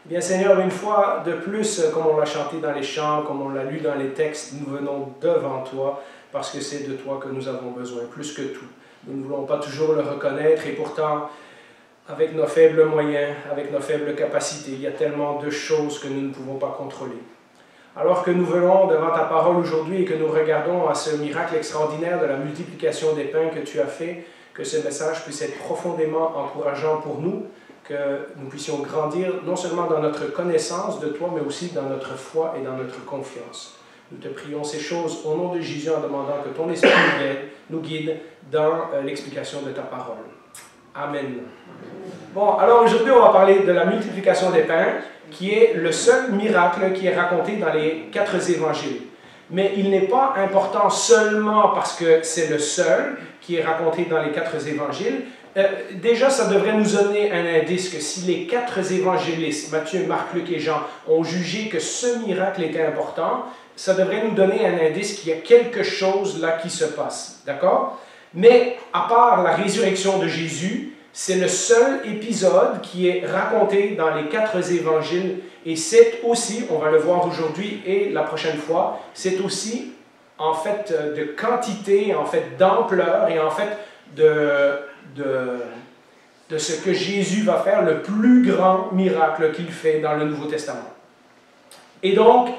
Bien Seigneur, une fois de plus, comme on l'a chanté dans les chants, comme on l'a lu dans les textes, nous venons devant toi parce que c'est de toi que nous avons besoin, plus que tout. Nous ne voulons pas toujours le reconnaître et pourtant, avec nos faibles moyens, avec nos faibles capacités, il y a tellement de choses que nous ne pouvons pas contrôler. Alors que nous venons devant ta parole aujourd'hui et que nous regardons à ce miracle extraordinaire de la multiplication des pains que tu as fait, que ce message puisse être profondément encourageant pour nous, que nous puissions grandir non seulement dans notre connaissance de toi, mais aussi dans notre foi et dans notre confiance. Nous te prions ces choses au nom de Jésus en demandant que ton Esprit nous guide dans l'explication de ta parole. Amen. Bon, alors aujourd'hui, on va parler de la multiplication des pains, qui est le seul miracle qui est raconté dans les 4 évangiles. Mais il n'est pas important seulement parce que c'est le seul qui est raconté dans les 4 évangiles. Déjà, ça devrait nous donner un indice que si les 4 évangélistes, Matthieu, Marc, Luc et Jean, ont jugé que ce miracle était important, ça devrait nous donner un indice qu'il y a quelque chose là qui se passe. D'accord? Mais à part la résurrection de Jésus, c'est le seul épisode qui est raconté dans les 4 évangiles et c'est aussi, on va le voir aujourd'hui et la prochaine fois, c'est aussi en fait de quantité, en fait d'ampleur et en fait de ce que Jésus va faire, le plus grand miracle qu'il fait dans le Nouveau Testament. Et donc,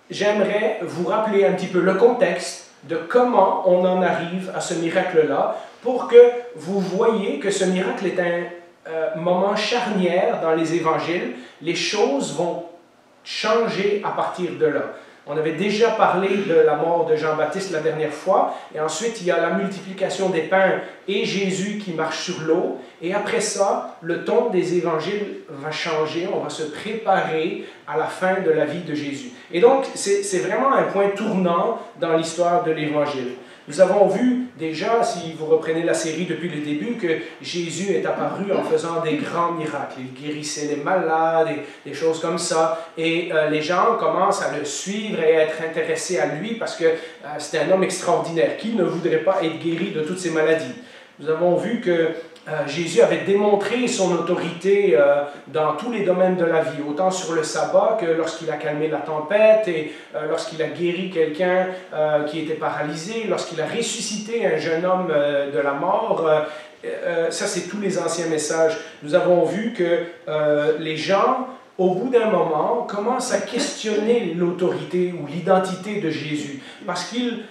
j'aimerais vous rappeler un petit peu le contexte de comment on en arrive à ce miracle-là, pour que vous voyez que ce miracle est un moment charnière dans les évangiles. Les choses vont changer à partir de là. On avait déjà parlé de la mort de Jean-Baptiste la dernière fois, et ensuite il y a la multiplication des pains et Jésus qui marche sur l'eau, et après ça, le ton des évangiles va changer, on va se préparer à la fin de la vie de Jésus. Et donc, c'est vraiment un point tournant dans l'histoire de l'évangile. Nous avons vu déjà, si vous reprenez la série depuis le début, que Jésus est apparu en faisant des grands miracles. Il guérissait les malades, des choses comme ça. Et les gens commencent à le suivre et à être intéressés à lui parce que c'était un homme extraordinaire. Qui ne voudrait pas être guéri de toutes ces maladies? Nous avons vu que Jésus avait démontré son autorité dans tous les domaines de la vie, autant sur le sabbat que lorsqu'il a calmé la tempête et lorsqu'il a guéri quelqu'un qui était paralysé, lorsqu'il a ressuscité un jeune homme de la mort. Ça, c'est tous les anciens messages. Nous avons vu que les gens, au bout d'un moment, commencent à questionner l'autorité ou l'identité de Jésus parce qu'ils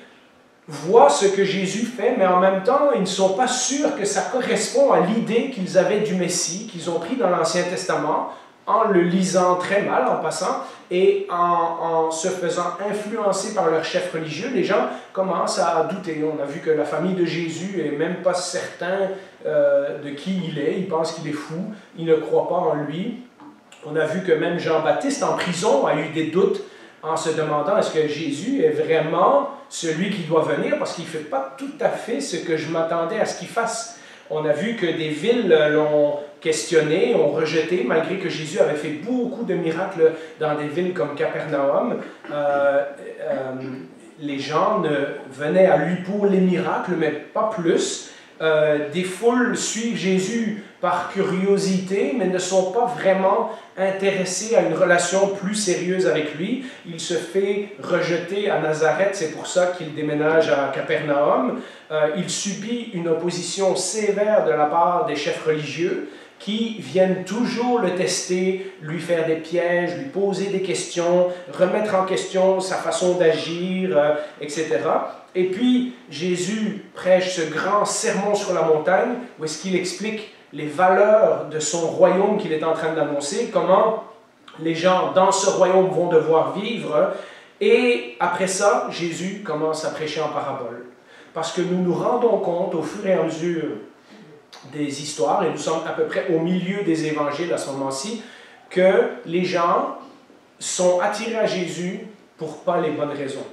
voient ce que Jésus fait, mais en même temps, ils ne sont pas sûrs que ça correspond à l'idée qu'ils avaient du Messie, qu'ils ont pris dans l'Ancien Testament, en le lisant très mal, en passant, et en se faisant influencer par leurs chefs religieux. Les gens commencent à douter. On a vu que la famille de Jésus n'est même pas certain de qui il est. Ils pensent qu'il est fou. Ils ne croient pas en lui. On a vu que même Jean-Baptiste, en prison, a eu des doutes en se demandant est-ce que Jésus est vraiment celui qui doit venir parce qu'il ne fait pas tout à fait ce que je m'attendais à ce qu'il fasse. On a vu que des villes l'ont questionné, ont rejeté, malgré que Jésus avait fait beaucoup de miracles dans des villes comme Capernaum. Les gens venaient à lui pour les miracles, mais pas plus. Des foules suivent Jésus par curiosité, mais ne sont pas vraiment intéressés à une relation plus sérieuse avec lui. Il se fait rejeter à Nazareth, c'est pour ça qu'il déménage à Capernaum. Il subit une opposition sévère de la part des chefs religieux qui viennent toujours le tester, lui faire des pièges, lui poser des questions, remettre en question sa façon d'agir, etc. Et puis, Jésus prêche ce grand sermon sur la montagne où est-ce qu'il explique les valeurs de son royaume qu'il est en train d'annoncer, comment les gens dans ce royaume vont devoir vivre. Et après ça, Jésus commence à prêcher en parabole. Parce que nous nous rendons compte au fur et à mesure des histoires, et nous sommes à peu près au milieu des évangiles à ce moment-ci, que les gens sont attirés à Jésus pour pas les bonnes raisons.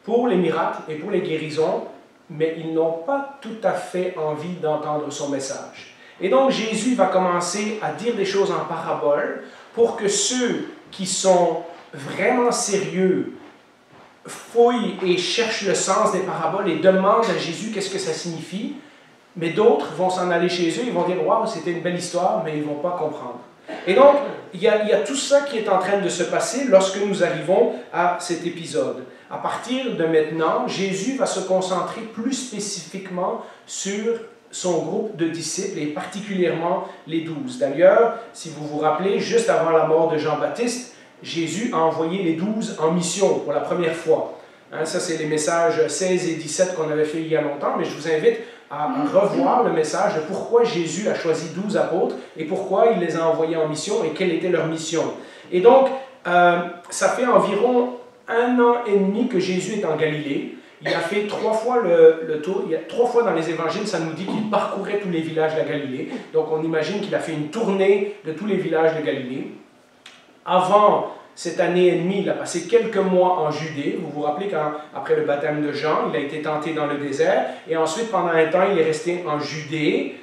Pour les miracles et pour les guérisons, mais ils n'ont pas tout à fait envie d'entendre son message. Et donc Jésus va commencer à dire des choses en parabole pour que ceux qui sont vraiment sérieux fouillent et cherchent le sens des paraboles et demandent à Jésus qu'est-ce que ça signifie. Mais d'autres vont s'en aller chez eux, ils vont dire « Waouh, c'était une belle histoire », mais ils ne vont pas comprendre. Et donc, il y a tout ça qui est en train de se passer lorsque nous arrivons à cet épisode. À partir de maintenant, Jésus va se concentrer plus spécifiquement sur son groupe de disciples et particulièrement les 12. D'ailleurs, si vous vous rappelez, juste avant la mort de Jean-Baptiste, Jésus a envoyé les 12 en mission pour la première fois. Hein, ça, c'est les messages 16 et 17 qu'on avait fait il y a longtemps, mais je vous invite à revoir le message de pourquoi Jésus a choisi 12 apôtres et pourquoi il les a envoyés en mission et quelle était leur mission. Et donc, ça fait environ 1 an et demi que Jésus est en Galilée. Il a fait 3 fois le tour. Il y a 3 fois dans les évangiles, ça nous dit qu'il parcourait tous les villages de la Galilée. Donc, on imagine qu'il a fait une tournée de tous les villages de Galilée. Avant cette année et demie, il a passé quelques mois en Judée. Vous vous rappelez qu'après le baptême de Jean, il a été tenté dans le désert. Et ensuite, pendant un temps, il est resté en Judée.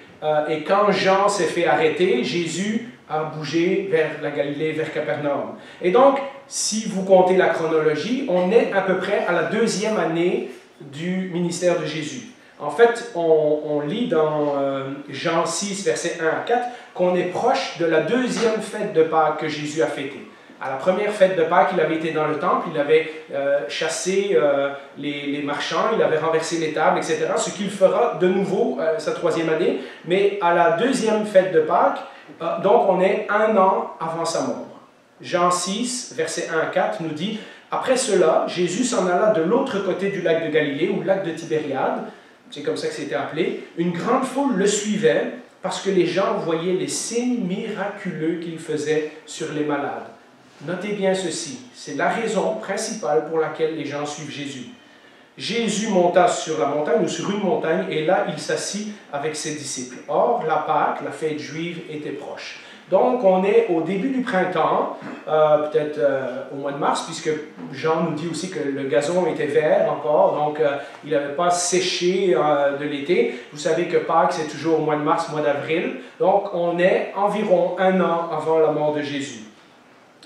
Et quand Jean s'est fait arrêter, Jésus a bougé vers la Galilée, vers Capernaum. Et donc, si vous comptez la chronologie, on est à peu près à la 2e année du ministère de Jésus. En fait, on lit dans Jean 6, versets 1 à 4, qu'on est proche de la 2e fête de Pâques que Jésus a fêtée. À la première fête de Pâques, il avait été dans le temple, il avait chassé les marchands, il avait renversé les tables, etc. Ce qu'il fera de nouveau sa 3e année. Mais à la 2e fête de Pâques, donc on est 1 an avant sa mort. Jean 6, versets 1 à 4 nous dit « Après cela, Jésus s'en alla de l'autre côté du lac de Galilée, ou lac de Tibériade, c'est comme ça que c'était appelé. Une grande foule le suivait parce que les gens voyaient les signes miraculeux qu'il faisait sur les malades. » Notez bien ceci, c'est la raison principale pour laquelle les gens suivent Jésus. Jésus monta sur la montagne ou sur une montagne et là il s'assit avec ses disciples. Or, la Pâque, la fête juive, était proche. Donc, on est au début du printemps, peut-être au mois de mars, puisque Jean nous dit aussi que le gazon était vert encore, donc il n'avait pas séché de l'été. Vous savez que Pâques, c'est toujours au mois de mars, mois d'avril. Donc, on est environ 1 an avant la mort de Jésus.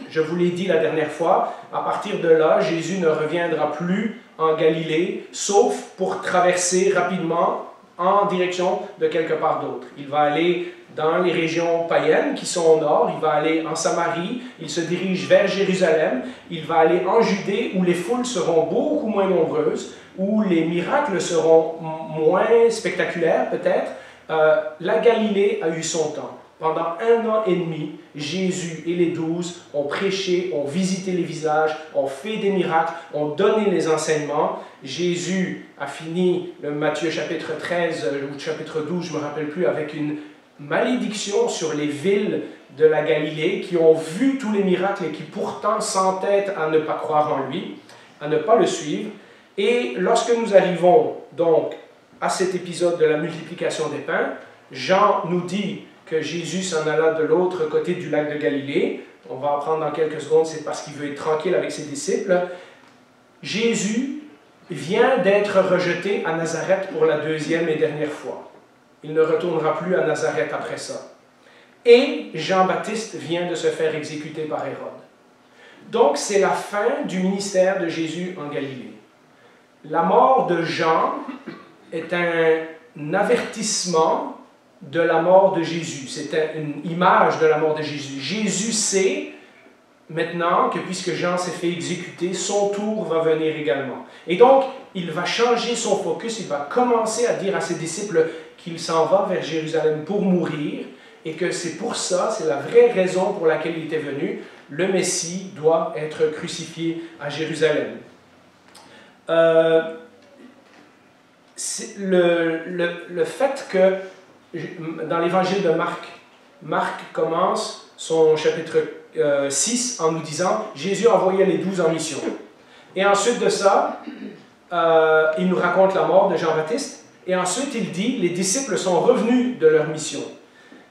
Je vous l'ai dit la dernière fois, à partir de là, Jésus ne reviendra plus en Galilée, sauf pour traverser rapidement en direction de quelque part d'autre. Il va aller dans les régions païennes qui sont au nord, il va aller en Samarie, il se dirige vers Jérusalem, il va aller en Judée où les foules seront beaucoup moins nombreuses, où les miracles seront moins spectaculaires peut-être. La Galilée a eu son temps. Pendant 1 an et demi, Jésus et les 12 ont prêché, ont visité les villages, ont fait des miracles, ont donné les enseignements. Jésus a fini le Matthieu chapitre 13 ou chapitre 12, je ne me rappelle plus, avec une malédiction sur les villes de la Galilée qui ont vu tous les miracles et qui pourtant s'entêtent à ne pas croire en lui, à ne pas le suivre. Et lorsque nous arrivons donc à cet épisode de la multiplication des pains, Jean nous dit que Jésus s'en alla de l'autre côté du lac de Galilée. On va apprendre dans quelques secondes, c'est parce qu'il veut être tranquille avec ses disciples. Jésus vient d'être rejeté à Nazareth pour la 2e et dernière fois. Il ne retournera plus à Nazareth après ça. Et Jean-Baptiste vient de se faire exécuter par Hérode. Donc, c'est la fin du ministère de Jésus en Galilée. La mort de Jean est un avertissement de la mort de Jésus. C'était une image de la mort de Jésus. Jésus sait maintenant que puisque Jean s'est fait exécuter, son tour va venir également. Et donc, il va changer son focus, il va commencer à dire à ses disciples qu'il s'en va vers Jérusalem pour mourir et que c'est pour ça, c'est la vraie raison pour laquelle il était venu, le Messie doit être crucifié à Jérusalem. Le fait que dans l'évangile de Marc, Marc commence son chapitre 6 en nous disant « Jésus envoyait les 12 en mission ». Et ensuite de ça, il nous raconte la mort de Jean-Baptiste. Et ensuite, il dit « Les disciples sont revenus de leur mission ».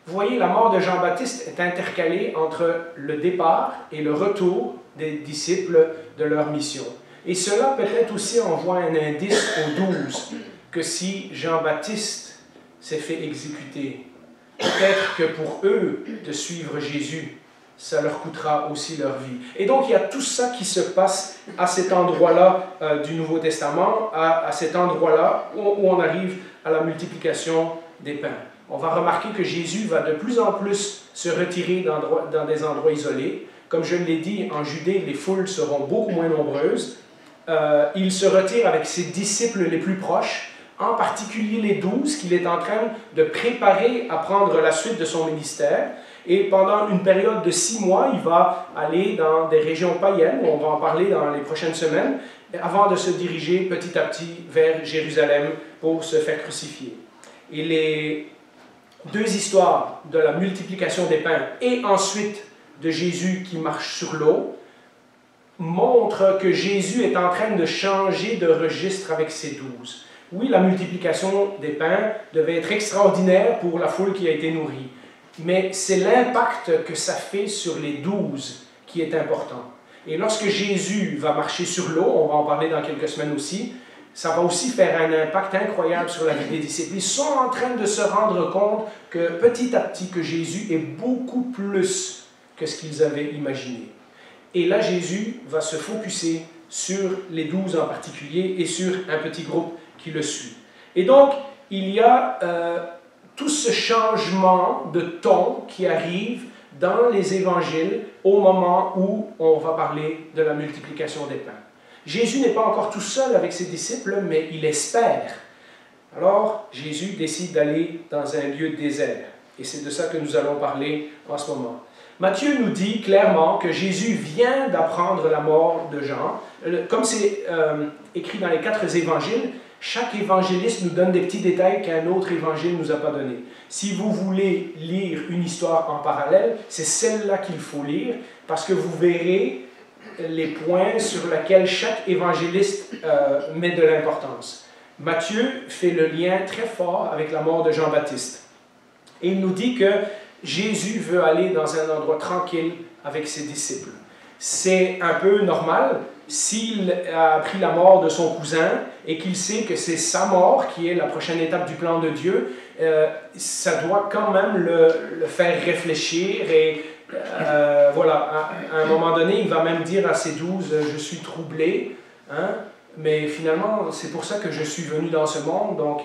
Vous voyez, la mort de Jean-Baptiste est intercalée entre le départ et le retour des disciples de leur mission. Et cela peut-être aussi envoie un indice aux 12 que si Jean-Baptiste s'est fait exécuter, peut-être que pour eux, de suivre Jésus, ça leur coûtera aussi leur vie. Et donc, il y a tout ça qui se passe à cet endroit-là du Nouveau Testament, à cet endroit-là où on arrive à la multiplication des pains. On va remarquer que Jésus va de plus en plus se retirer dans des endroits isolés. Comme je l'ai dit, en Judée, les foules seront beaucoup moins nombreuses. Il se retire avec ses disciples les plus proches, en particulier les 12 qu'il est en train de préparer à prendre la suite de son ministère. Et pendant une période de 6 mois, il va aller dans des régions païennes, on va en parler dans les prochaines semaines, avant de se diriger petit à petit vers Jérusalem pour se faire crucifier. Et les deux histoires de la multiplication des pains et ensuite de Jésus qui marche sur l'eau montrent que Jésus est en train de changer de registre avec ses 12. Oui, la multiplication des pains devait être extraordinaire pour la foule qui a été nourrie, mais c'est l'impact que ça fait sur les 12 qui est important. Et lorsque Jésus va marcher sur l'eau, on va en parler dans quelques semaines aussi, ça va aussi faire un impact incroyable sur la vie des disciples. Ils sont en train de se rendre compte que petit à petit, que Jésus est beaucoup plus que ce qu'ils avaient imaginé. Et là, Jésus va se focusser sur les 12 en particulier et sur un petit groupe qui le suit. Et donc, il y a tout ce changement de ton qui arrive dans les évangiles au moment où on va parler de la multiplication des pains. Jésus n'est pas encore tout seul avec ses disciples, mais il espère. Alors, Jésus décide d'aller dans un lieu désert. Et c'est de ça que nous allons parler en ce moment. Matthieu nous dit clairement que Jésus vient d'apprendre la mort de Jean. Comme c'est écrit dans les 4 évangiles, chaque évangéliste nous donne des petits détails qu'un autre évangile ne nous a pas donnés. Si vous voulez lire une histoire en parallèle, c'est celle-là qu'il faut lire, parce que vous verrez les points sur lesquels chaque évangéliste met de l'importance. Matthieu fait le lien très fort avec la mort de Jean-Baptiste. Et il nous dit que Jésus veut aller dans un endroit tranquille avec ses disciples. C'est un peu normal s'il a appris la mort de son cousin et qu'il sait que c'est sa mort qui est la prochaine étape du plan de Dieu, ça doit quand même le faire réfléchir et voilà, à un moment donné, il va même dire à ses 12, « Je suis troublé, hein, mais finalement, c'est pour ça que je suis venu dans ce monde. » Donc,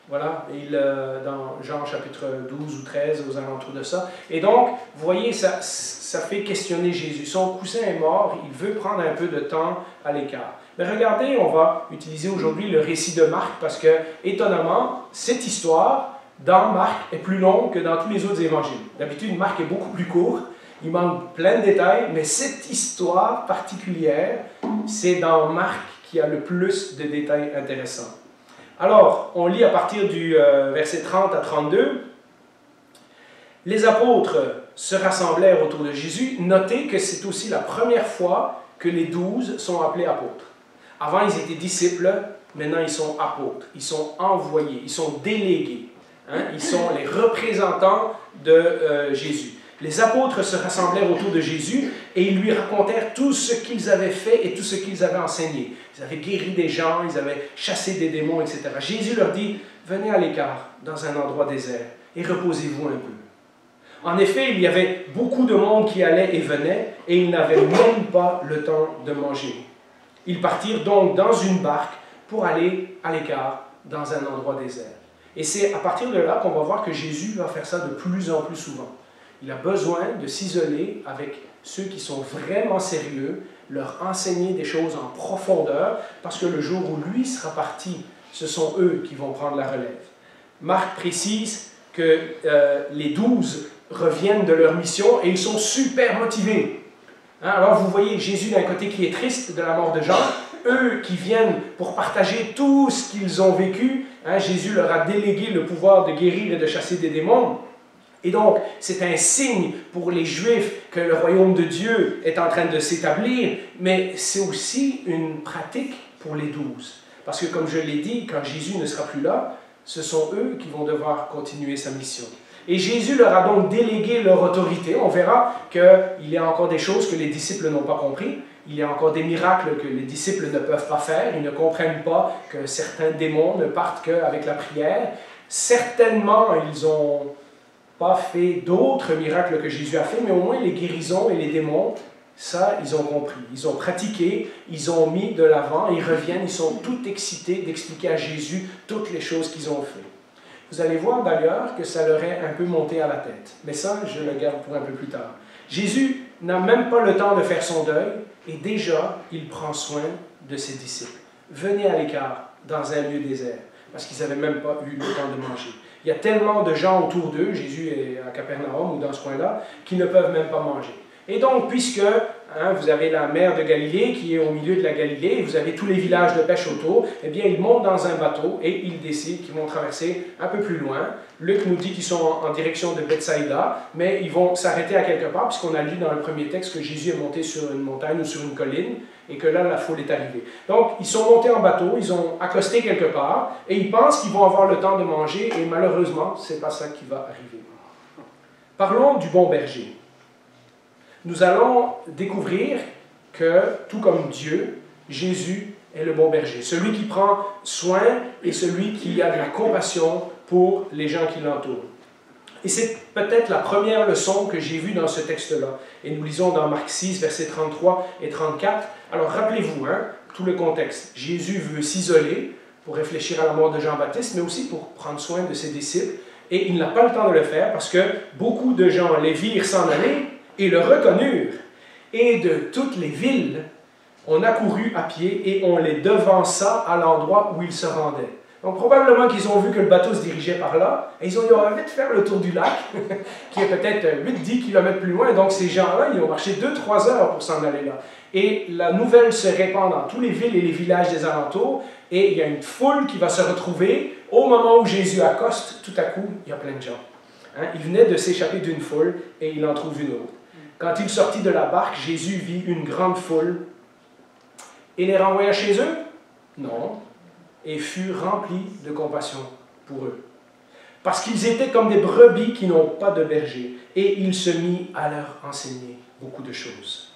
dans Jean chapitre 12 ou 13, aux alentours de ça. Et donc, vous voyez, ça fait questionner Jésus. Son cousin est mort, il veut prendre un peu de temps à l'écart. Mais regardez, on va utiliser aujourd'hui le récit de Marc parce que, étonnamment, cette histoire dans Marc est plus longue que dans tous les autres évangiles. D'habitude, Marc est beaucoup plus court, il manque plein de détails, mais cette histoire particulière, c'est dans Marc qu'il y a le plus de détails intéressants. Alors, on lit à partir du verset 30 à 32. Les apôtres se rassemblèrent autour de Jésus. Notez que c'est aussi la première fois que les 12 sont appelés apôtres. Avant, ils étaient disciples, maintenant ils sont apôtres. Ils sont envoyés, ils sont délégués. Hein? Ils sont les représentants de Jésus. Les apôtres se rassemblèrent autour de Jésus et ils lui racontèrent tout ce qu'ils avaient fait et tout ce qu'ils avaient enseigné. Ils avaient guéri des gens, ils avaient chassé des démons, etc. Jésus leur dit, « Venez à l'écart, dans un endroit désert, et reposez-vous un peu. » En effet, il y avait beaucoup de monde qui allait et venait, et ils n'avaient même pas le temps de manger. Ils partirent donc dans une barque pour aller à l'écart, dans un endroit désert. Et c'est à partir de là qu'on va voir que Jésus va faire ça de plus en plus souvent. Il a besoin de s'isoler avec ceux qui sont vraiment sérieux, leur enseigner des choses en profondeur, parce que le jour où lui sera parti, ce sont eux qui vont prendre la relève. Marc précise que les 12 reviennent de leur mission et ils sont super motivés. Hein? Alors vous voyez Jésus d'un côté qui est triste de la mort de Jean, eux qui viennent pour partager tout ce qu'ils ont vécu. Hein? Jésus leur a délégué le pouvoir de guérir et de chasser des démons. Et donc, c'est un signe pour les Juifs que le royaume de Dieu est en train de s'établir, mais c'est aussi une pratique pour les 12. Parce que, comme je l'ai dit, quand Jésus ne sera plus là, ce sont eux qui vont devoir continuer sa mission. Et Jésus leur a donc délégué leur autorité. On verra qu'il y a encore des choses que les disciples n'ont pas compris. Il y a encore des miracles que les disciples ne peuvent pas faire. Ils ne comprennent pas que certains démons ne partent qu'avec la prière. Certainement, ils ont pas fait d'autres miracles que Jésus a fait, mais au moins les guérisons et les démons, ça, ils ont compris. Ils ont pratiqué, ils ont mis de l'avant, ils reviennent, ils sont tout excités d'expliquer à Jésus toutes les choses qu'ils ont fait. Vous allez voir d'ailleurs que ça leur est un peu monté à la tête. Mais ça, je le garde pour un peu plus tard. Jésus n'a même pas le temps de faire son deuil et déjà, il prend soin de ses disciples. Venez à l'écart, dans un lieu désert, parce qu'ils n'avaient même pas eu le temps de manger. Il y a tellement de gens autour d'eux, Jésus est à Capernaum ou dans ce coin-là, qui ne peuvent même pas manger. Et donc, puisque vous avez la mer de Galilée qui est au milieu de la Galilée, et vous avez tous les villages de pêche autour, eh bien, ils montent dans un bateau et ils décident qu'ils vont traverser un peu plus loin. Luc nous dit qu'ils sont en direction de Bethsaïda, mais ils vont s'arrêter à quelque part, puisqu'on a lu dans le premier texte que Jésus est monté sur une montagne ou sur une colline, et que là, la foule est arrivée. Donc, ils sont montés en bateau, ils ont accosté quelque part, et ils pensent qu'ils vont avoir le temps de manger, et malheureusement, ce n'est pas ça qui va arriver. Parlons du bon berger. Nous allons découvrir que, tout comme Dieu, Jésus est le bon berger, celui qui prend soin et celui qui a de la compassion pour les gens qui l'entourent. Et c'est peut-être la première leçon que j'ai vue dans ce texte-là. Et nous lisons dans Marc 6, versets 33 et 34. Alors rappelez-vous, tout le contexte. Jésus veut s'isoler pour réfléchir à la mort de Jean-Baptiste, mais aussi pour prendre soin de ses disciples. Et il n'a pas le temps de le faire parce que beaucoup de gens les virent s'en aller et le reconnurent. Et de toutes les villes, on accourut à pied et on les devança à l'endroit où ils se rendaient. Donc probablement qu'ils ont vu que le bateau se dirigeait par là, et ils ont dit on va vite faire le tour du lac, qui est peut-être 8-10 km plus loin, donc ces gens-là, ils ont marché 2-3 heures pour s'en aller là. Et la nouvelle se répand dans tous les villes et les villages des alentours, et il y a une foule qui va se retrouver au moment où Jésus accoste, tout à coup, il y a plein de gens. Il venait de s'échapper d'une foule, et il en trouve une autre. Quand il sortit de la barque, Jésus vit une grande foule, et les renvoya chez eux? Non. Et fut rempli de compassion pour eux. Parce qu'ils étaient comme des brebis qui n'ont pas de berger, et il se mit à leur enseigner beaucoup de choses.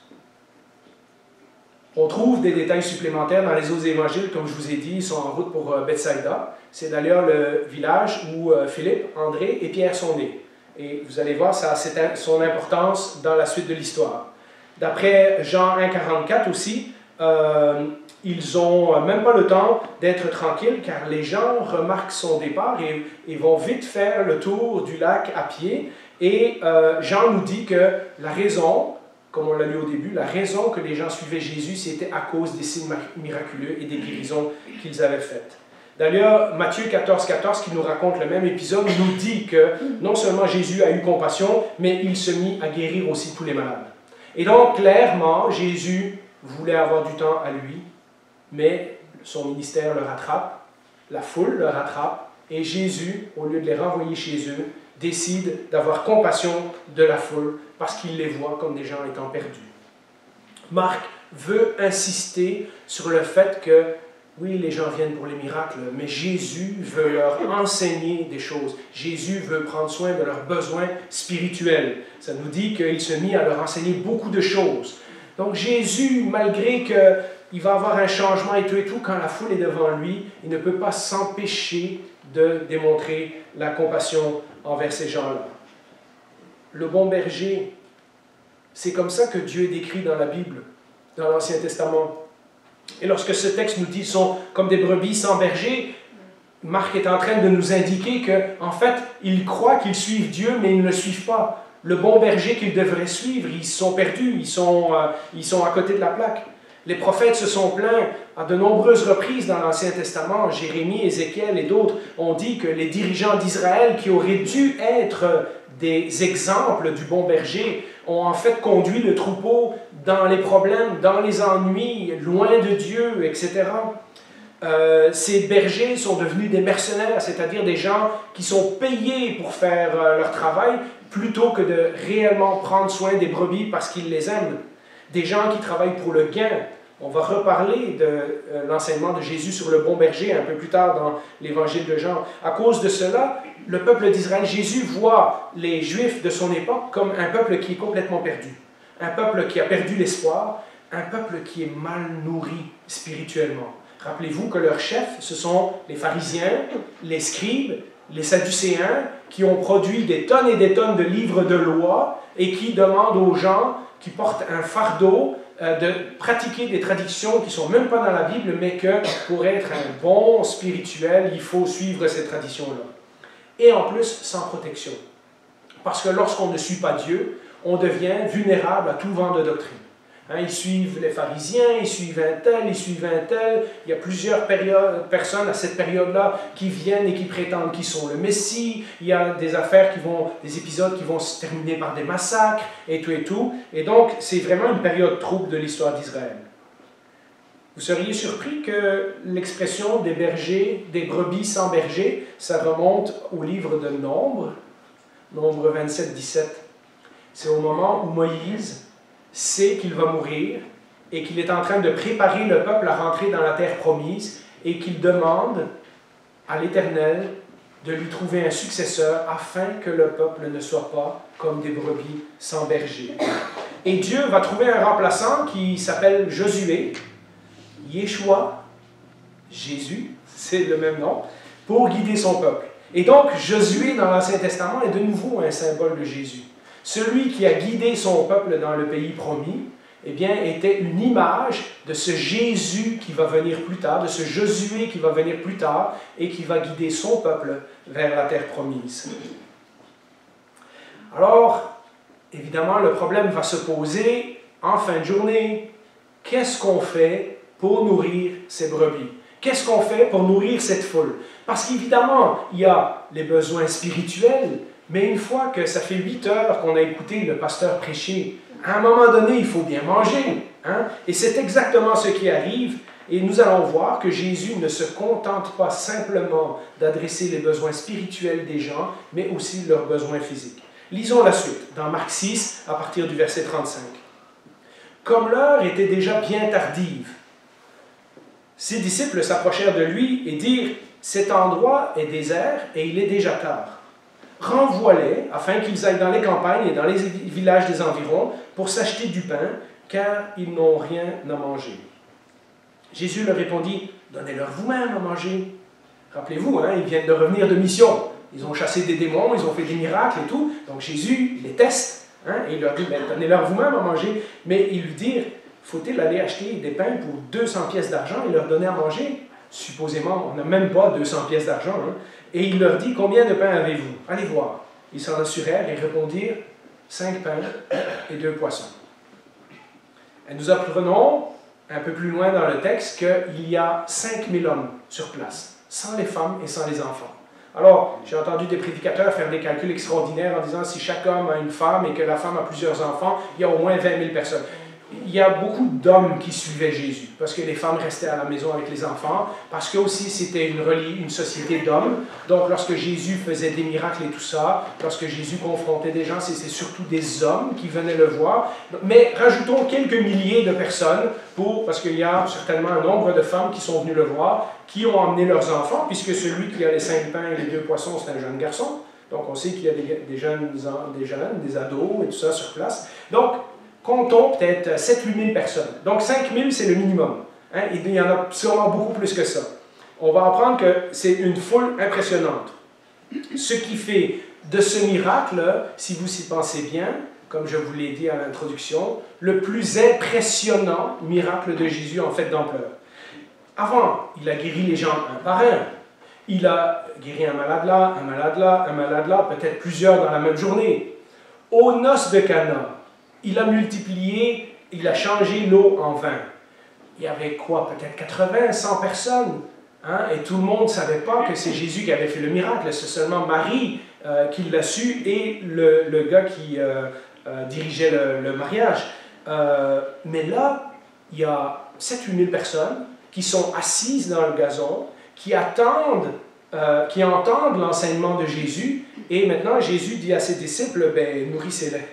On trouve des détails supplémentaires dans les autres évangiles, comme je vous ai dit, ils sont en route pour Bethsaïda. C'est d'ailleurs le village où Philippe, André et Pierre sont nés. Et vous allez voir, ça a son importance dans la suite de l'histoire. D'après Jean 1,44 aussi, ils n'ont même pas le temps d'être tranquilles car les gens remarquent son départ et vont vite faire le tour du lac à pied. Et Jean nous dit que la raison, comme on l'a lu au début, la raison que les gens suivaient Jésus, c'était à cause des signes miraculeux et des guérisons qu'ils avaient faites. D'ailleurs, Matthieu 14,14, qui nous raconte le même épisode, nous dit que non seulement Jésus a eu compassion, mais il se mit à guérir aussi tous les malades. Et donc, clairement, Jésus voulait avoir du temps à lui, mais son ministère le rattrape, la foule le rattrape, et Jésus, au lieu de les renvoyer chez eux, décide d'avoir compassion de la foule parce qu'il les voit comme des gens étant perdus. Marc veut insister sur le fait que, oui, les gens viennent pour les miracles, mais Jésus veut leur enseigner des choses. Jésus veut prendre soin de leurs besoins spirituels. Ça nous dit qu'il se mit à leur enseigner beaucoup de choses. Donc Jésus, malgré qu'il va avoir un changement et tout, quand la foule est devant lui, il ne peut pas s'empêcher de démontrer la compassion envers ces gens-là. Le bon berger, c'est comme ça que Dieu est décrit dans la Bible, dans l'Ancien Testament. Et lorsque ce texte nous dit qu'ils sont comme des brebis sans berger, Marc est en train de nous indiquer qu'en fait, ils croient qu'ils suivent Dieu, mais ils ne le suivent pas. Le bon berger qu'ils devraient suivre, ils sont perdus, ils sont à côté de la plaque. Les prophètes se sont plaints à de nombreuses reprises dans l'Ancien Testament. Jérémie, Ézéchiel et d'autres ont dit que les dirigeants d'Israël, qui auraient dû être des exemples du bon berger, ont en fait conduit le troupeau dans les problèmes, dans les ennuis, loin de Dieu, etc. Ces bergers sont devenus des mercenaires, c'est-à-dire des gens qui sont payés pour faire leur travail, plutôt que de réellement prendre soin des brebis parce qu'ils les aiment. Des gens qui travaillent pour le gain. On va reparler de l'enseignement de Jésus sur le bon berger un peu plus tard dans l'évangile de Jean. À cause de cela, le peuple d'Israël, Jésus voit les Juifs de son époque comme un peuple qui est complètement perdu. Un peuple qui a perdu l'espoir, un peuple qui est mal nourri spirituellement. Rappelez-vous que leurs chefs, ce sont les pharisiens, les scribes, les sadducéens, qui ont produit des tonnes et des tonnes de livres de loi et qui demandent aux gens qui portent un fardeau de pratiquer des traditions qui ne sont même pas dans la Bible, mais que pour être un bon spirituel, il faut suivre ces traditions-là. et en plus sans protection. Parce que lorsqu'on ne suit pas Dieu, on devient vulnérable à tout vent de doctrine. Hein, ils suivent les pharisiens, ils suivent un tel, ils suivent un tel. Il y a plusieurs personnes à cette période-là qui viennent et qui prétendent qu'ils sont le Messie. Il y a des affaires des épisodes qui vont se terminer par des massacres et tout et tout. Et donc, c'est vraiment une période trouble de l'histoire d'Israël. Vous seriez surpris que l'expression des bergers, des brebis sans berger, ça remonte au livre de Nombre, Nombre 27, 17. C'est au moment où Moïse sait qu'il va mourir et qu'il est en train de préparer le peuple à rentrer dans la terre promise et qu'il demande à l'Éternel de lui trouver un successeur afin que le peuple ne soit pas comme des brebis sans berger. Et Dieu va trouver un remplaçant qui s'appelle Josué, Yeshua, Jésus, c'est le même nom, pour guider son peuple. Et donc, Josué dans l'Ancien Testament est de nouveau un symbole de Jésus. Celui qui a guidé son peuple dans le pays promis, eh bien, était une image de ce Jésus qui va venir plus tard, de ce Josué qui va venir plus tard et qui va guider son peuple vers la terre promise. Alors, évidemment, le problème va se poser en fin de journée. Qu'est-ce qu'on fait pour nourrir ces brebis? Qu'est-ce qu'on fait pour nourrir cette foule? Parce qu'évidemment, il y a les besoins spirituels, mais une fois que ça fait 8 heures qu'on a écouté le pasteur prêcher, à un moment donné, il faut bien manger. Hein? Et c'est exactement ce qui arrive. Et nous allons voir que Jésus ne se contente pas simplement d'adresser les besoins spirituels des gens, mais aussi leurs besoins physiques. Lisons la suite, dans Marc 6, à partir du verset 35. Comme l'heure était déjà bien tardive, ses disciples s'approchèrent de lui et dirent « Cet endroit est désert et il est déjà tard. Renvoie-les afin qu'ils aillent dans les campagnes et dans les villages des environs pour s'acheter du pain, car ils n'ont rien à manger. » Jésus leur répondit « Donnez-leur vous-même à manger. » Rappelez-vous, hein, ils viennent de revenir de mission. Ils ont chassé des démons, ils ont fait des miracles et tout. Donc Jésus les teste. Hein, et il leur dit « Donnez-leur vous-même à manger. » Mais ils lui dirent « Faut-il aller acheter des pains pour 200 pièces d'argent et leur donner à manger? » Supposément, on n'a même pas 200 pièces d'argent. Hein. Et il leur dit « Combien de pains avez-vous? Allez voir. » Ils s'en assurèrent et répondirent « 5 pains et 2 poissons. » Et nous apprenons un peu plus loin dans le texte qu'il y a 5000 hommes sur place, sans les femmes et sans les enfants. Alors, j'ai entendu des prédicateurs faire des calculs extraordinaires en disant si chaque homme a une femme et que la femme a plusieurs enfants, il y a au moins 20 000 personnes. Il y a beaucoup d'hommes qui suivaient Jésus, parce que les femmes restaient à la maison avec les enfants, parce que aussi c'était une société d'hommes. Donc lorsque Jésus faisait des miracles et tout ça, lorsque Jésus confrontait des gens, c'était surtout des hommes qui venaient le voir. Mais rajoutons quelques milliers de personnes, parce qu'il y a certainement un nombre de femmes qui sont venues le voir, qui ont emmené leurs enfants, puisque celui qui a les 5 pains et les 2 poissons, c'est un jeune garçon. Donc on sait qu'il y a des jeunes, des ados et tout ça sur place. Donc, comptons peut-être 7 000 8 000 personnes. Donc 5 000, c'est le minimum. Hein? Il y en a sûrement beaucoup plus que ça. On va apprendre que c'est une foule impressionnante. Ce qui fait de ce miracle, si vous y pensez bien, comme je vous l'ai dit à l'introduction, le plus impressionnant miracle de Jésus en fait d'ampleur. Avant, il a guéri les gens un par un. Il a guéri un malade là, un malade là, un malade là, peut-être plusieurs dans la même journée. Aux noces de Cana, il a multiplié, il a changé l'eau en vin. Il y avait quoi? Peut-être 80, 100 personnes. Hein? Et tout le monde ne savait pas que c'est Jésus qui avait fait le miracle. C'est seulement Marie qui l'a su et le gars qui dirigeait le mariage. Mais là, il y a 7 000 8 000 personnes qui sont assises dans le gazon, qui entendent l'enseignement de Jésus. Et maintenant, Jésus dit à ses disciples, ben, nourrissez-les.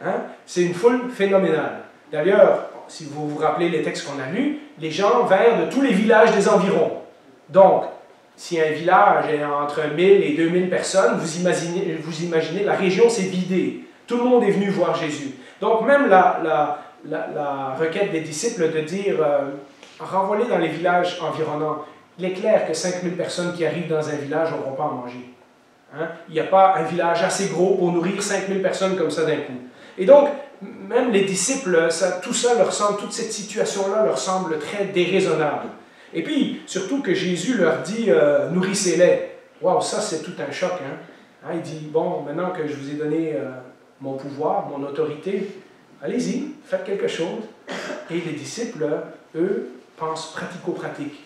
Hein? C'est une foule phénoménale. D'ailleurs, si vous vous rappelez les textes qu'on a lus, les gens vinrent de tous les villages des environs. Donc, si un village est entre 1000 et 2000 personnes, vous imaginez la région s'est vidée. Tout le monde est venu voir Jésus. Donc, même la requête des disciples de dire renvoyez dans les villages environnants. Il est clair que 5000 personnes qui arrivent dans un village n'auront pas à manger. Hein? Il n'y a pas un village assez gros pour nourrir 5000 personnes comme ça d'un coup. Et donc, même les disciples, tout ça leur semble, toute cette situation-là leur semble très déraisonnable. Et puis, surtout que Jésus leur dit « nourrissez-les ». Waouh, ça c'est tout un choc. Hein? Il dit, bon, maintenant que je vous ai donné mon pouvoir, mon autorité, allez-y, faites quelque chose. Et les disciples, eux, pensent pratico-pratique.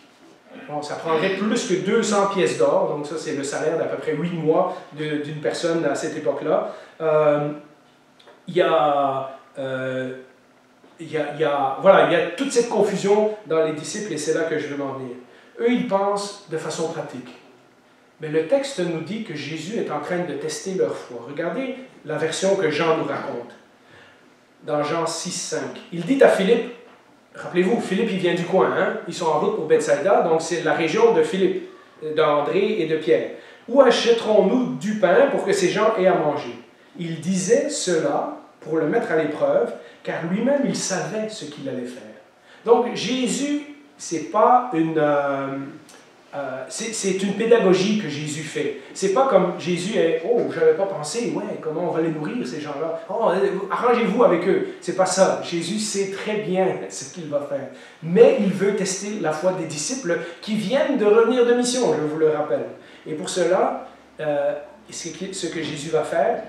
Bon, ça prendrait plus que 200 pièces d'or, donc ça c'est le salaire d'à peu près 8 mois d'une personne à cette époque-là. Il y a toute cette confusion dans les disciples et c'est là que je veux m'en venir. Eux, ils pensent de façon pratique. Mais le texte nous dit que Jésus est en train de tester leur foi. Regardez la version que Jean nous raconte. Dans Jean 6, 5. Il dit à Philippe, rappelez-vous, Philippe, il vient du coin, hein? Ils sont en route pour Bethsaïda, donc c'est la région de Philippe, d'André et de Pierre. Où achèterons-nous du pain pour que ces gens aient à manger? Il disait cela pour le mettre à l'épreuve, car lui-même, il savait ce qu'il allait faire. Donc, Jésus, c'est pas c'est une pédagogie que Jésus fait. C'est pas comme Jésus est, oh, j'avais pas pensé, ouais, comment on va les nourrir, ces gens-là? Oh, arrangez-vous avec eux. C'est pas ça. Jésus sait très bien ce qu'il va faire. Mais il veut tester la foi des disciples qui viennent de revenir de mission, je vous le rappelle. Et pour cela, ce que Jésus va faire,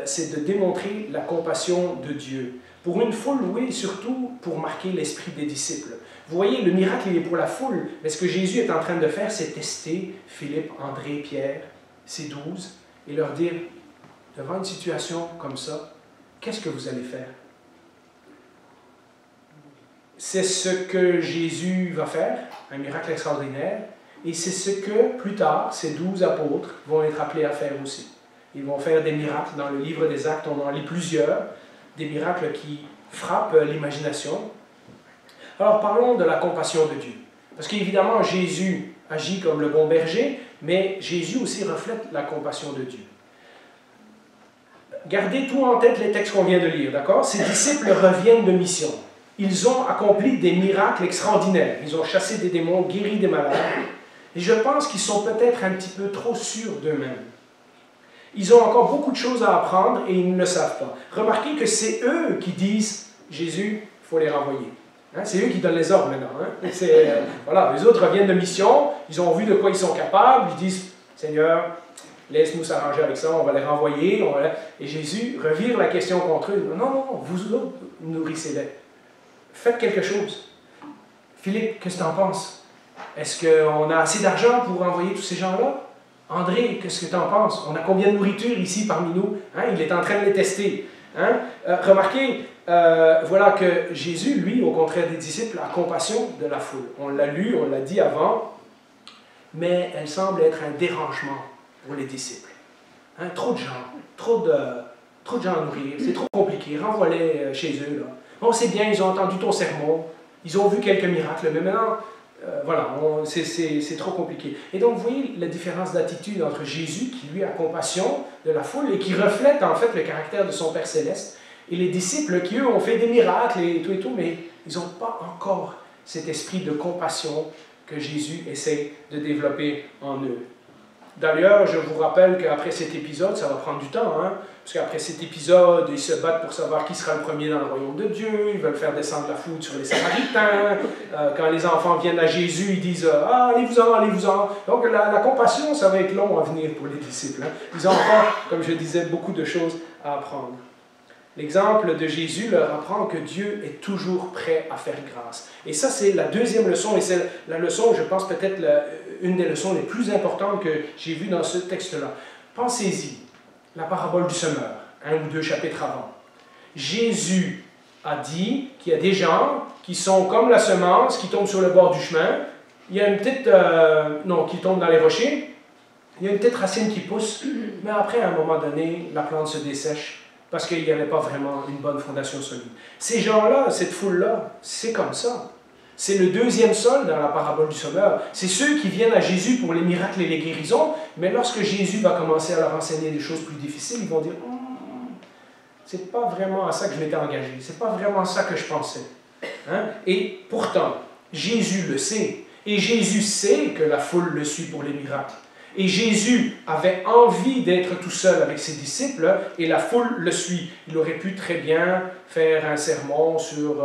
c'est de démontrer la compassion de Dieu. Pour une foule, oui, surtout pour marquer l'esprit des disciples. Vous voyez, le miracle, il est pour la foule, mais ce que Jésus est en train de faire, c'est tester Philippe, André, Pierre, ces 12, et leur dire, devant une situation comme ça, qu'est-ce que vous allez faire? C'est ce que Jésus va faire, un miracle extraordinaire, et c'est ce que, plus tard, ces 12 apôtres vont être appelés à faire aussi. Ils vont faire des miracles. Dans le livre des Actes, on en lit plusieurs, des miracles qui frappent l'imagination. Alors parlons de la compassion de Dieu. Parce qu'évidemment, Jésus agit comme le bon berger, mais Jésus aussi reflète la compassion de Dieu. Gardez tout en tête les textes qu'on vient de lire, d'accord? Ces disciples reviennent de mission. Ils ont accompli des miracles extraordinaires. Ils ont chassé des démons, guéri des malades. Et je pense qu'ils sont peut-être un petit peu trop sûrs d'eux-mêmes. Ils ont encore beaucoup de choses à apprendre et ils ne le savent pas. Remarquez que c'est eux qui disent « Jésus, il faut les renvoyer ». Hein, c'est eux qui donnent les ordres maintenant. Hein. Voilà, les autres reviennent de mission, ils ont vu de quoi ils sont capables, ils disent « Seigneur, laisse-nous s'arranger avec ça, on va les renvoyer. » Et Jésus revire la question contre eux. « Non, non, vous autres, nourrissez-les. Faites quelque chose. » Philippe, qu'est-ce que tu en penses? Est-ce qu'on a assez d'argent pour envoyer tous ces gens-là? André, qu'est-ce que tu en penses? On a combien de nourriture ici parmi nous? Hein, il est en train de les tester. Hein? Remarquez, voilà que Jésus, lui, au contraire des disciples, a compassion de la foule. On l'a lu, on l'a dit avant, mais elle semble être un dérangement pour les disciples. Hein? Trop de gens, trop de gens à nourrir, c'est trop compliqué, renvoie-les chez eux. Là. Bon, c'est bien, ils ont entendu ton sermon, ils ont vu quelques miracles, mais maintenant, voilà, c'est trop compliqué. Et donc, vous voyez la différence d'attitude entre Jésus, qui lui a compassion de la foule et qui reflète en fait le caractère de son Père Céleste, et les disciples qui, eux, ont fait des miracles et tout, mais ils n'ont pas encore cet esprit de compassion que Jésus essaie de développer en eux. D'ailleurs, je vous rappelle qu'après cet épisode, ça va prendre du temps, hein, parce qu'après cet épisode, ils se battent pour savoir qui sera le premier dans le royaume de Dieu, ils veulent faire descendre la foudre sur les Samaritains, quand les enfants viennent à Jésus, ils disent « Ah, allez-vous-en, allez-vous-en ». Donc la compassion, ça va être long à venir pour les disciples. Hein. Ils ont encore, comme je disais, beaucoup de choses à apprendre. L'exemple de Jésus leur apprend que Dieu est toujours prêt à faire grâce. Et ça, c'est la deuxième leçon, et c'est la leçon, je pense, peut-être une des leçons les plus importantes que j'ai vues dans ce texte-là. Pensez-y, la parabole du semeur, 1 ou 2 chapitres avant. Jésus a dit qu'il y a des gens qui sont comme la semence qui tombe sur le bord du chemin. Il y a une petite... qui tombe dans les rochers. Il y a une petite racine qui pousse, mais après, à un moment donné, la plante se dessèche parce qu'il n'y avait pas vraiment une bonne fondation solide. Ces gens-là, cette foule-là, c'est comme ça. C'est le deuxième sol dans la parabole du semeur. C'est ceux qui viennent à Jésus pour les miracles et les guérisons, mais lorsque Jésus va commencer à leur enseigner des choses plus difficiles, ils vont dire « c'est pas vraiment à ça que je m'étais engagé, c'est pas vraiment ça que je pensais. Hein? » Et pourtant, Jésus le sait, et Jésus sait que la foule le suit pour les miracles. Et Jésus avait envie d'être tout seul avec ses disciples et la foule le suit. Il aurait pu très bien faire un sermon sur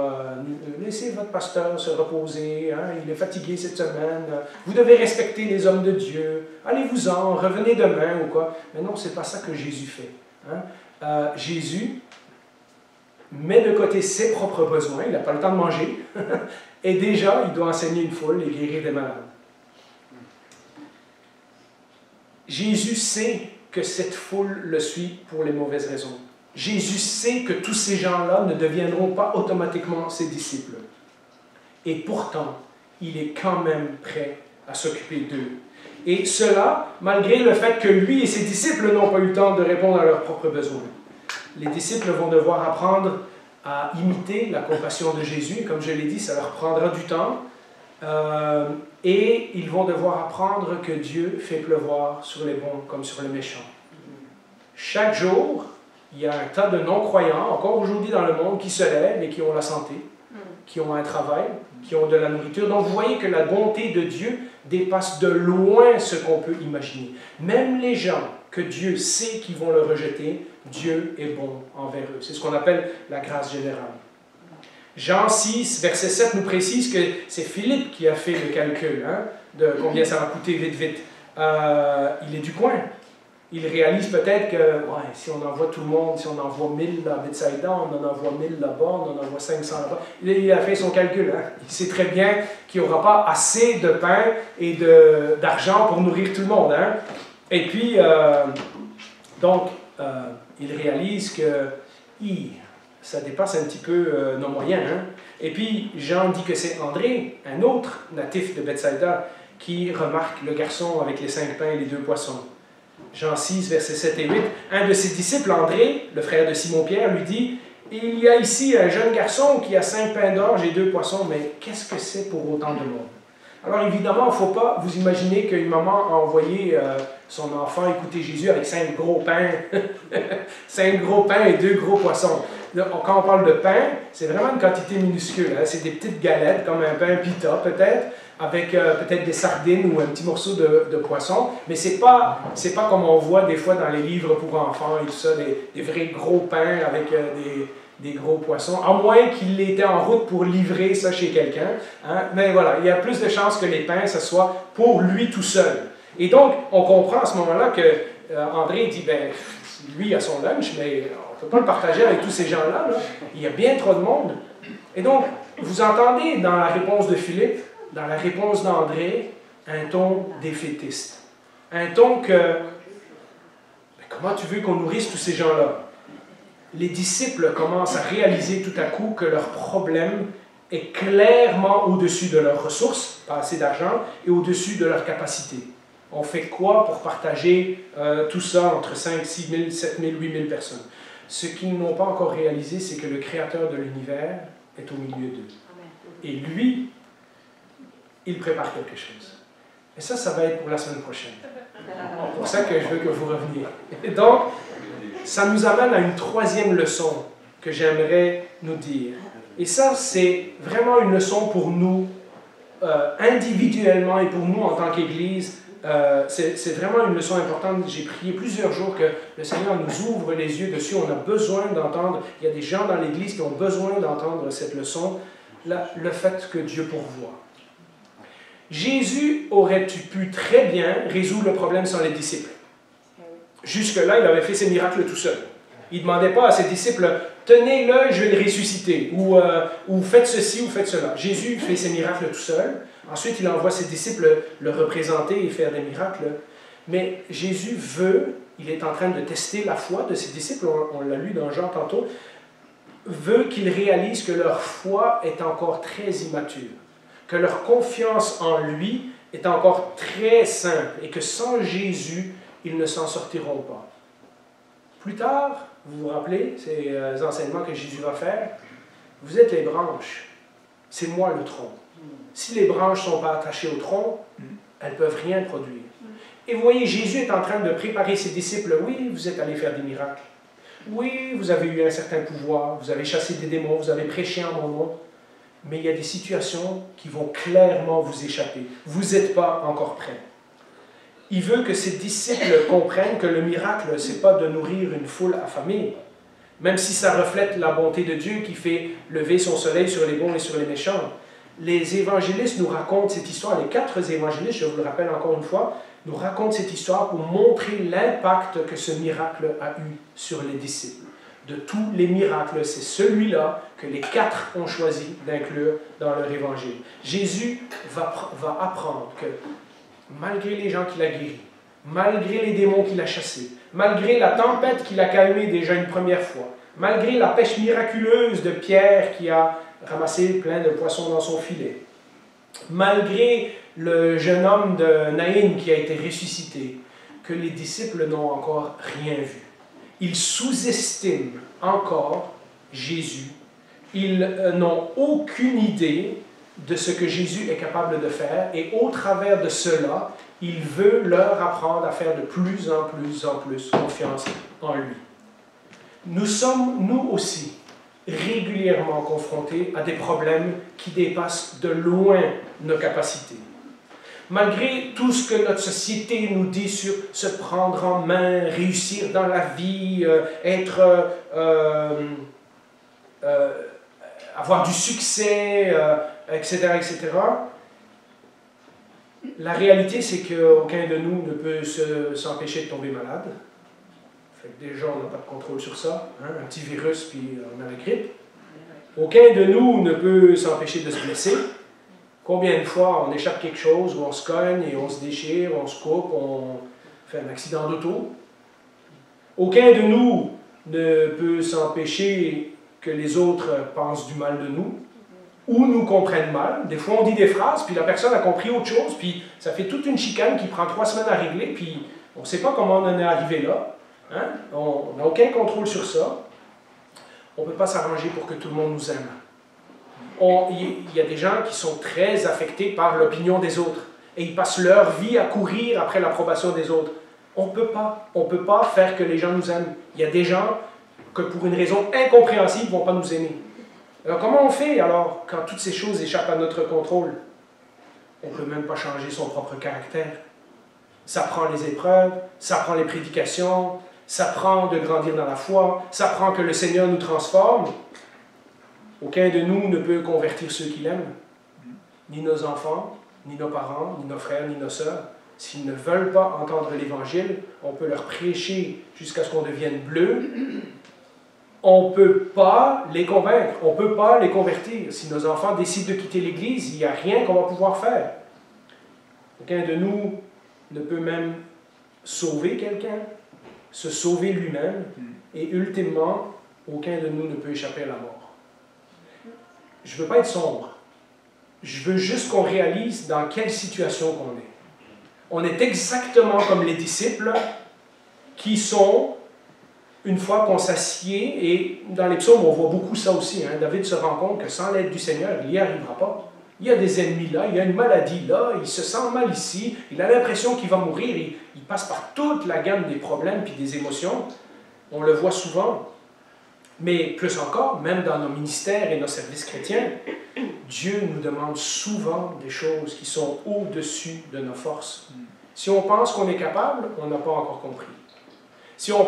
laissez votre pasteur se reposer, hein, il est fatigué cette semaine, vous devez respecter les hommes de Dieu, allez-vous-en, revenez demain ou quoi. Mais non, c'est pas ça que Jésus fait. Hein. Jésus met de côté ses propres besoins, il n'a pas le temps de manger, et déjà il doit enseigner une foule et guérir des malades. Jésus sait que cette foule le suit pour les mauvaises raisons. Jésus sait que tous ces gens-là ne deviendront pas automatiquement ses disciples. Et pourtant, il est quand même prêt à s'occuper d'eux. Et cela, malgré le fait que lui et ses disciples n'ont pas eu le temps de répondre à leurs propres besoins. Les disciples vont devoir apprendre à imiter la compassion de Jésus. Comme je l'ai dit, ça leur prendra du temps. Et ils vont devoir apprendre que Dieu fait pleuvoir sur les bons comme sur les méchants. Chaque jour, il y a un tas de non-croyants, encore aujourd'hui dans le monde, qui se lèvent et qui ont la santé, qui ont un travail, qui ont de la nourriture. Donc vous voyez que la bonté de Dieu dépasse de loin ce qu'on peut imaginer. Même les gens que Dieu sait qu'ils vont le rejeter, Dieu est bon envers eux. C'est ce qu'on appelle la grâce générale. Jean 6, verset 7 nous précise que c'est Philippe qui a fait le calcul de combien ça va coûter vite. Il est du coin. Il réalise peut-être que si on envoie tout le monde, si on envoie 1000 à Bethsaïda, on en envoie 1000 là-bas, on en envoie 500 là-bas. Il a fait son calcul. Il sait très bien qu'il n'y aura pas assez de pain et d'argent pour nourrir tout le monde. Et puis, il réalise que ça dépasse un petit peu nos moyens. Et puis, Jean dit que c'est André, un autre natif de Bethsaïda, qui remarque le garçon avec les 5 pains et les 2 poissons. Jean 6, versets 7 et 8. Un de ses disciples, André, le frère de Simon-Pierre, lui dit « Il y a ici un jeune garçon qui a 5 pains d'orge et 2 poissons, mais qu'est-ce que c'est pour autant de monde ?» Alors évidemment, il ne faut pas vous imaginer qu'une maman a envoyé son enfant écouter Jésus avec 5 gros pains, 5 gros pains et 2 gros poissons. Quand on parle de pain, c'est vraiment une quantité minuscule. C'est des petites galettes, comme un pain pita peut-être, avec peut-être des sardines ou un petit morceau de poisson. Mais ce n'est pas comme on voit des fois dans les livres pour enfants et tout ça, des vrais gros pains avec des gros poissons, à moins qu'il était en route pour livrer ça chez quelqu'un. Mais voilà, il y a plus de chances que les pains, ce soit pour lui tout seul. Et donc, on comprend à ce moment-là que André dit, lui a son lunch, mais on ne peut pas le partager avec tous ces gens-là. Il y a bien trop de monde. Et donc, vous entendez dans la réponse de Philippe, dans la réponse d'André, un ton défaitiste. Un ton que, comment tu veux qu'on nourrisse tous ces gens-là? Les disciples commencent à réaliser tout à coup que leur problème est clairement au-dessus de leurs ressources, pas assez d'argent, et au-dessus de leurs capacités. On fait quoi pour partager tout ça entre 5, 6 000, 7 000, 8 000 personnes? Ce qu'ils n'ont pas encore réalisé, c'est que le Créateur de l'univers est au milieu d'eux. Et lui, il prépare quelque chose. Et ça va être pour la semaine prochaine. C'est pour ça que je veux que vous reveniez. Et donc, ça nous amène à une troisième leçon que j'aimerais nous dire. Et ça, c'est vraiment une leçon pour nous, individuellement et pour nous en tant qu'Église. C'est vraiment une leçon importante. J'ai prié plusieurs jours que le Seigneur nous ouvre les yeux dessus. On a besoin d'entendre, il y a des gens dans l'Église qui ont besoin d'entendre cette leçon, le fait que Dieu pourvoit. Jésus aurait-tu pu très bien résoudre le problème sans les disciples? Jusque-là, il avait fait ses miracles tout seul. Il ne demandait pas à ses disciples, tenez-le, je vais le ressusciter, ou faites ceci ou faites cela. Jésus fait ses miracles tout seul. Ensuite, il envoie ses disciples le représenter et faire des miracles. Mais Jésus il est en train de tester la foi de ses disciples, on l'a lu dans Jean tantôt, veut qu'ils réalisent que leur foi est encore très immature, que leur confiance en lui est encore très simple et que sans Jésus, ils ne s'en sortiront pas. Plus tard, vous vous rappelez ces enseignements que Jésus va faire? Vous êtes les branches, c'est moi le tronc. Si les branches ne sont pas attachées au tronc, elles ne peuvent rien produire. Et vous voyez, Jésus est en train de préparer ses disciples. Oui, vous êtes allés faire des miracles. Oui, vous avez eu un certain pouvoir, vous avez chassé des démons, vous avez prêché en mon nom. Mais il y a des situations qui vont clairement vous échapper. Vous n'êtes pas encore prêts. Il veut que ses disciples comprennent que le miracle, ce n'est pas de nourrir une foule affamée, même si ça reflète la bonté de Dieu qui fait lever son soleil sur les bons et sur les méchants. Les évangélistes nous racontent cette histoire, les 4 évangélistes, je vous le rappelle encore une fois, nous racontent cette histoire pour montrer l'impact que ce miracle a eu sur les disciples. De tous les miracles, c'est celui-là que les 4 ont choisi d'inclure dans leur évangile. Jésus va apprendre que malgré les gens qu'il a guéris, malgré les démons qu'il a chassés, malgré la tempête qu'il a calmée déjà une première fois, malgré la pêche miraculeuse de Pierre qui a ramassé plein de poissons dans son filet, malgré le jeune homme de Naïn qui a été ressuscité, que les disciples n'ont encore rien vu. Ils sous-estiment encore Jésus. Ils n'ont aucune idée de ce que Jésus est capable de faire et au travers de cela, il veut leur apprendre à faire de plus en plus confiance en lui. Nous sommes, nous aussi, régulièrement confrontés à des problèmes qui dépassent de loin nos capacités. Malgré tout ce que notre société nous dit sur se prendre en main, réussir dans la vie, avoir du succès, etc., etc., la réalité, c'est qu'aucun de nous ne peut s'empêcher de tomber malade. Fait que déjà, on n'a pas de contrôle sur ça. Hein? Un petit virus, puis on a la grippe. Aucun de nous ne peut s'empêcher de se blesser. Combien de fois on échappe quelque chose, ou on se cogne, et on se déchire, on se coupe, on fait un accident d'auto. Aucun de nous ne peut s'empêcher que les autres pensent du mal de nous, ou nous comprennent mal. Des fois, on dit des phrases, puis la personne a compris autre chose, puis ça fait toute une chicane qui prend 3 semaines à régler, puis on ne sait pas comment on en est arrivé là. Hein? On n'a aucun contrôle sur ça. On ne peut pas s'arranger pour que tout le monde nous aime. Il y a des gens qui sont très affectés par l'opinion des autres, et ils passent leur vie à courir après l'approbation des autres. On ne peut pas faire que les gens nous aiment. Il y a des gens que pour une raison incompréhensible ne vont pas nous aimer. Alors comment on fait alors quand toutes ces choses échappent à notre contrôle? On ne peut même pas changer son propre caractère. Ça prend les épreuves, ça prend les prédications, ça prend de grandir dans la foi, ça prend que le Seigneur nous transforme. Aucun de nous ne peut convertir ceux qu'il aime, ni nos enfants, ni nos parents, ni nos frères, ni nos sœurs. S'ils ne veulent pas entendre l'Évangile, on peut leur prêcher jusqu'à ce qu'on devienne bleu. On ne peut pas les convaincre, on ne peut pas les convertir. Si nos enfants décident de quitter l'Église, il n'y a rien qu'on va pouvoir faire. Aucun de nous ne peut même sauver quelqu'un, se sauver lui-même, et ultimement, aucun de nous ne peut échapper à la mort. Je ne veux pas être sombre. Je veux juste qu'on réalise dans quelle situation qu'on est. On est exactement comme les disciples qui sont, une fois qu'on s'assied, et dans les psaumes, on voit beaucoup ça aussi. Hein, David se rend compte que sans l'aide du Seigneur, il n'y arrivera pas. Il y a des ennemis là, il y a une maladie là, il se sent mal ici, il a l'impression qu'il va mourir, il passe par toute la gamme des problèmes et des émotions. On le voit souvent. Mais plus encore, même dans nos ministères et nos services chrétiens, Dieu nous demande souvent des choses qui sont au-dessus de nos forces. Si on pense qu'on est capable, on n'a pas encore compris. Si vous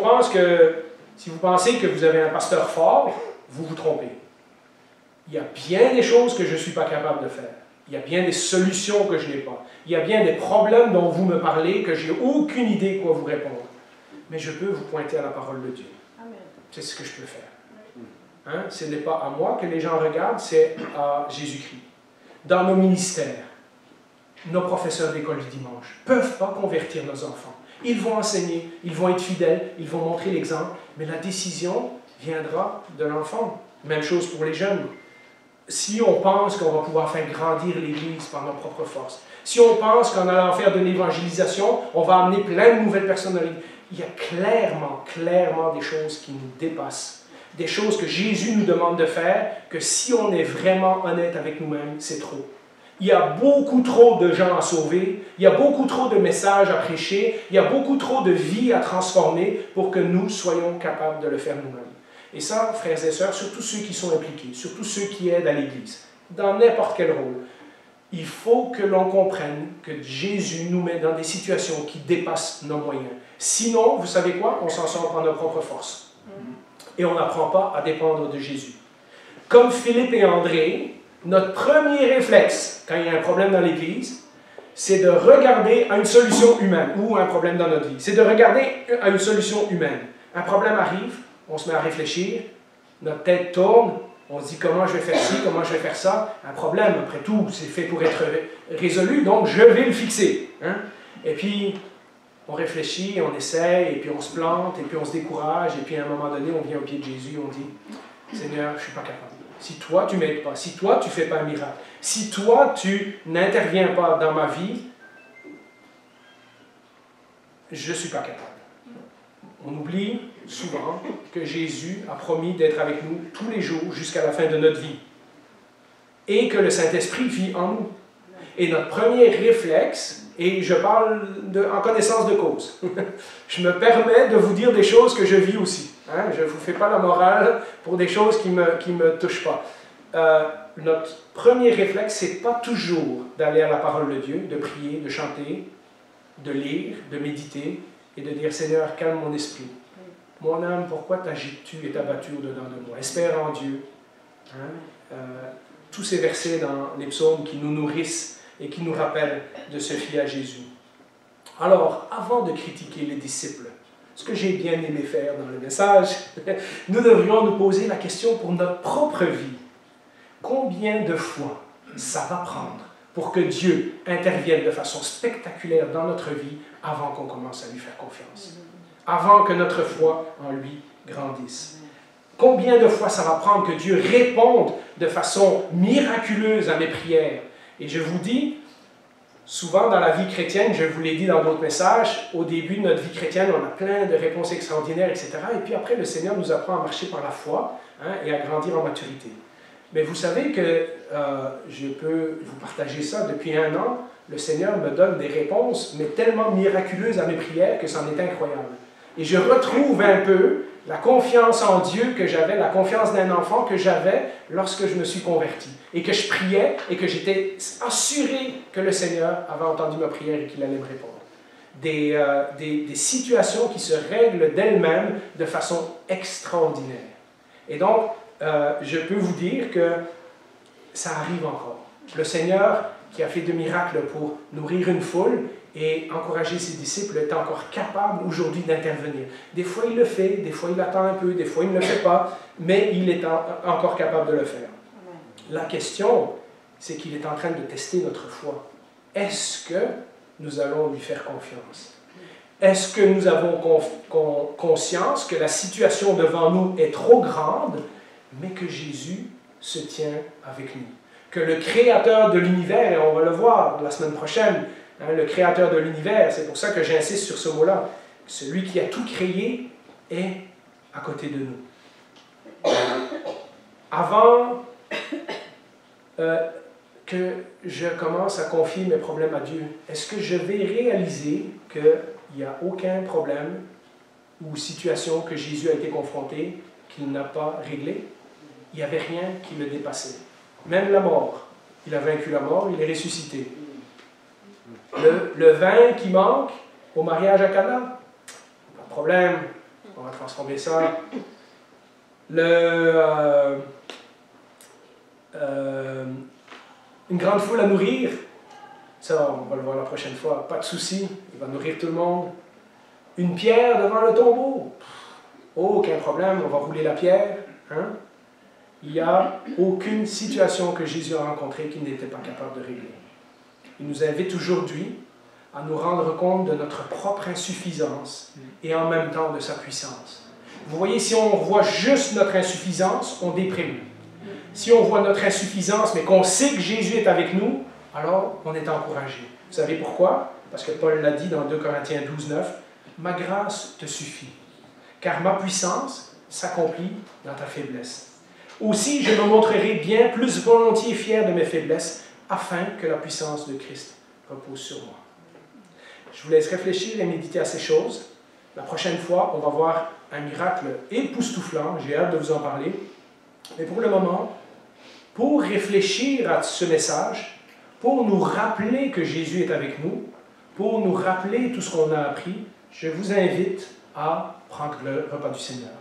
pensez que vous avez un pasteur fort, vous vous trompez. Il y a bien des choses que je ne suis pas capable de faire. Il y a bien des solutions que je n'ai pas. Il y a bien des problèmes dont vous me parlez que je n'ai aucune idée quoi vous répondre. Mais je peux vous pointer à la parole de Dieu. C'est ce que je peux faire. Hein? Ce n'est pas à moi que les gens regardent, c'est à Jésus-Christ. Dans nos ministères, nos professeurs d'école du dimanche ne peuvent pas convertir nos enfants. Ils vont enseigner, ils vont être fidèles, ils vont montrer l'exemple, mais la décision viendra de l'enfant. Même chose pour les jeunes. Si on pense qu'on va pouvoir faire grandir l'Église par nos propres forces, si on pense qu'en allant faire de l'évangélisation, on va amener plein de nouvelles personnes dans l'Église, il y a clairement des choses qui nous dépassent. Des choses que Jésus nous demande de faire, que si on est vraiment honnête avec nous-mêmes, c'est trop. Il y a beaucoup trop de gens à sauver, il y a beaucoup trop de messages à prêcher, il y a beaucoup trop de vies à transformer pour que nous soyons capables de le faire nous-mêmes. Et ça, frères et sœurs, surtout ceux qui sont impliqués, surtout ceux qui aident à l'Église, dans n'importe quel rôle. il faut que l'on comprenne que Jésus nous met dans des situations qui dépassent nos moyens. Sinon, vous savez quoi? On s'en sort par nos propres forces. Et on n'apprend pas à dépendre de Jésus. Comme Philippe et André, notre premier réflexe, quand il y a un problème dans l'Église, c'est de regarder à une solution humaine, ou un problème dans notre vie. C'est de regarder à une solution humaine. Un problème arrive, on se met à réfléchir, notre tête tourne, on se dit comment je vais faire ci, comment je vais faire ça. Un problème, après tout, c'est fait pour être résolu, donc je vais le fixer. Hein? Et puis, on réfléchit, on essaie, et puis on se plante, et puis on se décourage, et puis à un moment donné, on vient au pied de Jésus, on dit, Seigneur, je ne suis pas capable. Si toi, tu ne m'aides pas, si toi, tu ne fais pas un miracle, si toi, tu n'interviens pas dans ma vie, je ne suis pas capable. On oublie souvent que Jésus a promis d'être avec nous tous les jours jusqu'à la fin de notre vie. Et que le Saint-Esprit vit en nous. Et notre premier réflexe, et je parle en connaissance de cause, je me permets de vous dire des choses que je vis aussi. Hein? Je ne vous fais pas la morale pour des choses qui ne me touchent pas. Notre premier réflexe, ce n'est pas toujours d'aller à la parole de Dieu, de prier, de chanter, de lire, de méditer, et de dire, Seigneur, calme mon esprit. Mon âme, pourquoi t'agites-tu et t'abattu au-dedans de moi? Espère en Dieu. Hein? Tous ces versets dans les psaumes qui nous nourrissent et qui nous rappellent de se fier à Jésus. Alors, avant de critiquer les disciples, ce que j'ai bien aimé faire dans le message, nous devrions nous poser la question pour notre propre vie. Combien de fois ça va prendre pour que Dieu intervienne de façon spectaculaire dans notre vie avant qu'on commence à lui faire confiance, avant que notre foi en lui grandisse? Combien de fois ça va prendre que Dieu réponde de façon miraculeuse à mes prières? Et je vous dis, souvent dans la vie chrétienne, je vous l'ai dit dans d'autres messages, au début de notre vie chrétienne, on a plein de réponses extraordinaires, etc. Et puis après, le Seigneur nous apprend à marcher par la foi, hein, et à grandir en maturité. Mais vous savez que je peux vous partager ça depuis 1 an. Le Seigneur me donne des réponses, mais tellement miraculeuses à mes prières que c'en est incroyable. Et je retrouve un peu la confiance en Dieu que j'avais, la confiance d'un enfant que j'avais lorsque je me suis converti. Et que je priais et que j'étais assuré que le Seigneur avait entendu ma prière et qu'il allait me répondre. Des situations qui se règlent d'elles-mêmes de façon extraordinaire. Et donc, je peux vous dire que ça arrive encore. Le Seigneur, qui a fait de miracles pour nourrir une foule et encourager ses disciples, est encore capable aujourd'hui d'intervenir. Des fois, il le fait, des fois, il attend un peu, des fois, il ne le fait pas, mais il est encore capable de le faire. La question, c'est qu'il est en train de tester notre foi. Est-ce que nous allons lui faire confiance? Est-ce que nous avons conscience que la situation devant nous est trop grande, mais que Jésus se tient avec nous? Que le Créateur de l'univers, et on va le voir la semaine prochaine, hein, le Créateur de l'univers, c'est pour ça que j'insiste sur ce mot-là, celui qui a tout créé est à côté de nous. Avant que je commence à confier mes problèmes à Dieu, est-ce que je vais réaliser qu'il n'y a aucun problème ou situation que Jésus a été confronté qu'il n'a pas réglé? Il n'y avait rien qui le dépassait. Même la mort. Il a vaincu la mort, il est ressuscité. Le vin qui manque au mariage à Cana, pas de problème, on va transformer ça. Une grande foule à nourrir, ça on va le voir la prochaine fois, pas de souci, il va nourrir tout le monde. Une pierre devant le tombeau, aucun problème, on va rouler la pierre. Hein? Il n'y a aucune situation que Jésus a rencontrée qu'il n'était pas capable de régler. Il nous invite aujourd'hui à nous rendre compte de notre propre insuffisance et en même temps de sa puissance. Vous voyez, si on voit juste notre insuffisance, on déprime. Si on voit notre insuffisance, mais qu'on sait que Jésus est avec nous, alors on est encouragé. Vous savez pourquoi? Parce que Paul l'a dit dans 2 Corinthiens 12, 9, « Ma grâce te suffit, car ma puissance s'accomplit dans ta faiblesse. Aussi, je me montrerai bien plus volontiers fier de mes faiblesses, afin que la puissance de Christ repose sur moi. » Je vous laisse réfléchir et méditer à ces choses. La prochaine fois, on va voir un miracle époustouflant. J'ai hâte de vous en parler. Mais pour le moment, pour réfléchir à ce message, pour nous rappeler que Jésus est avec nous, pour nous rappeler tout ce qu'on a appris, je vous invite à prendre le repas du Seigneur.